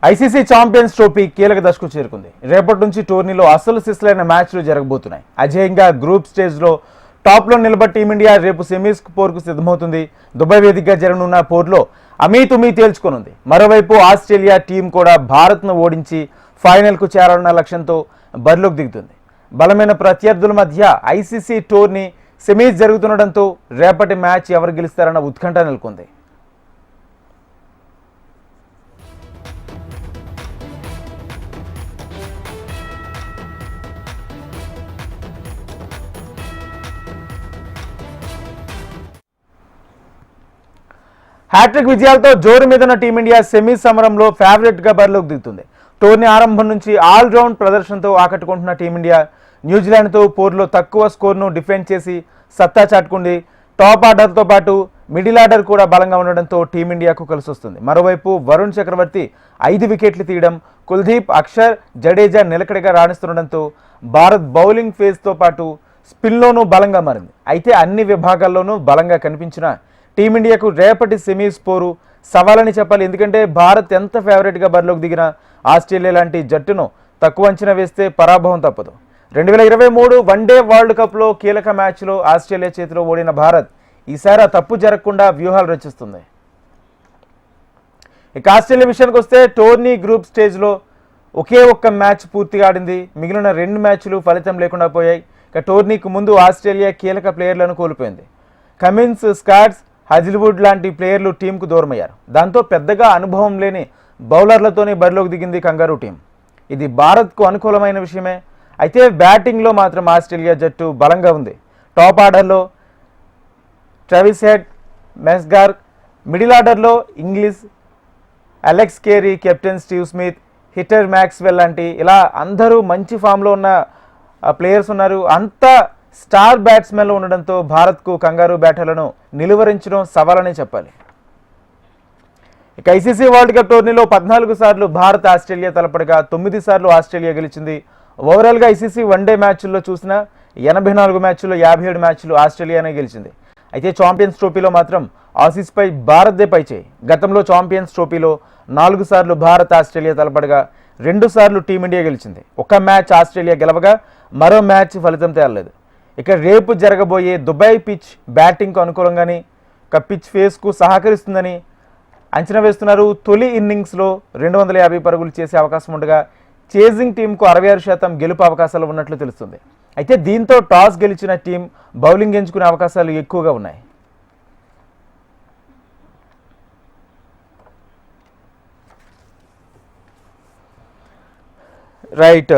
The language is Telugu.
ఐసీసీ ఛాంపియన్స్ ట్రోఫీ కీలక దశకు చేరుకుంది. రేపటి నుంచి టోర్నీలో అసలు సిస్లైన మ్యాచ్లు జరగబోతున్నాయి. అజేయంగా గ్రూప్ స్టేజ్లో టాప్లో నిలబడి టీమిండియా రేపు సెమీస్ పోర్కు సిద్ధమవుతుంది. దుబాయ్ వేదికగా జరగనున్న పోర్లో అమీతుమీ తేల్చుకోనుంది. మరోవైపు ఆస్ట్రేలియా టీం కూడా భారత్ను ఓడించి ఫైనల్కు చేరాలన్న లక్ష్యంతో బరిలోకి దిగుతుంది. బలమైన ప్రత్యర్థుల మధ్య ఐసీసీ టోర్నీ సెమీస్ జరుగుతుండటంతో రేపటి మ్యాచ్ ఎవరు గెలుస్తారన్న ఉత్కంఠ నెలకొంది. హ్యాట్రిక్ విజయాలతో జోరు మీదున్న టీమిండియా సెమీస్ సమరంలో ఫేవరెట్గా బరిలోకి దిగుతుంది. టోర్నీ ఆరంభం నుంచి ఆల్రౌండ్ ప్రదర్శనతో ఆకట్టుకుంటున్న టీమిండియా న్యూజిలాండ్తో పోర్లో తక్కువ స్కోర్ను డిఫెండ్ చేసి సత్తా చాటుకుంది. టాప్ ఆర్డర్తో పాటు మిడిల్ ఆర్డర్ కూడా బలంగా ఉండడంతో టీమిండియాకు కలిసి వస్తుంది. మరోవైపు వరుణ్ చక్రవర్తి 5 వికెట్లు తీయడం, కుల్దీప్, అక్షర్, జడేజా నిలకడగా రాణిస్తుండడంతో భారత్ బౌలింగ్ ఫేజ్తో పాటు స్పిన్లోనూ బలంగా మారింది. అయితే అన్ని విభాగాల్లోనూ బలంగా కనిపించిన టీమిండియాకు రేపటి సెమీస్ పోరు సవాలని చెప్పాలి. ఎందుకంటే భారత్ ఎంత ఫేవరెట్గా బరిలోకి దిగినా ఆస్ట్రేలియా లాంటి జట్టును తక్కువ అంచనా వేస్తే పరాభవం తప్పదు. 2023 వన్డే వరల్డ్ కప్లో కీలక మ్యాచ్లో ఆస్ట్రేలియా చేతిలో ఓడిన భారత్ ఈసారి ఆ తప్పు జరగకుండా వ్యూహాలు రచిస్తుంది. ఇక ఆస్ట్రేలియా విషయానికి వస్తే టోర్నీ గ్రూప్ స్టేజ్లో ఒకే ఒక్క మ్యాచ్ పూర్తిగా ఆడింది. మిగిలిన 2 మ్యాచ్లు ఫలితం లేకుండా పోయాయి. ఇక టోర్నీకి ముందు ఆస్ట్రేలియా కీలక ప్లేయర్లను కోల్పోయింది. కమిన్స్, స్కాట్స్, హజిల్వుడ్ లాంటి ప్లేయర్లు టీంకు దూరమయ్యారు. దాంతో పెద్దగా అనుభవం లేని బౌలర్లతోనే బరిలోకి దిగింది కంగారూ టీం. ఇది భారత్కు అనుకూలమైన విషయమే. అయితే బ్యాటింగ్లో మాత్రం ఆస్ట్రేలియా జట్టు బలంగా ఉంది. టాప్ ఆర్డర్లో ట్రావిస్ హెడ్, మెస్గార్, మిడిల్ ఆర్డర్లో Inglis, Alex Carey, captain Steve Smith, hitter Maxwell లాంటి ఇలా అందరూ మంచి ఫామ్లో ఉన్న ప్లేయర్స్ ఉన్నారు. అంతా స్టార్ బ్యాట్స్మెన్లు ఉండడంతో భారత్కు కంగారూ బ్యాటర్లను నిలువరించడం సవాలని చెప్పాలి. ఇక ఐసీసీ వరల్డ్ కప్ టోర్నీలో 14 సార్లు భారత్ ఆస్ట్రేలియా తలపడగా 9 సార్లు ఆస్ట్రేలియా గెలిచింది. ఓవరాల్గా ఐసీసీ వన్డే మ్యాచ్ల్లో చూసిన 84 మ్యాచ్ల్లో 57 మ్యాచ్లు ఆస్ట్రేలియానే గెలిచింది. అయితే ఛాంపియన్స్ ట్రోఫీలో మాత్రం ఆసీస్పై భారత్దే పైచేయి. గతంలో ఛాంపియన్స్ ట్రోఫీలో 4 సార్లు భారత్ ఆస్ట్రేలియా తలపడగా 2 సార్లు టీమిండియా గెలిచింది. ఒక మ్యాచ్ ఆస్ట్రేలియా గెలవగా మరో మ్యాచ్ ఫలితం తేలలేదు. ఇక రేపు జరగబోయే దుబాయ్ పిచ్ బ్యాటింగ్కు అనుకూలంగానే పిచ్ ఫేస్కు సహకరిస్తుందని అంచనా వేస్తున్నారు. తొలి ఇన్నింగ్స్లో 250 పరుగులు చేసే అవకాశం ఉండగా చేజింగ్ టీంకు 66% గెలుపు అవకాశాలు ఉన్నట్లు తెలుస్తుంది. అయితే దీంతో టాస్ గెలిచిన టీం బౌలింగ్ ఎంచుకునే అవకాశాలు ఎక్కువగా ఉన్నాయి. రైట్.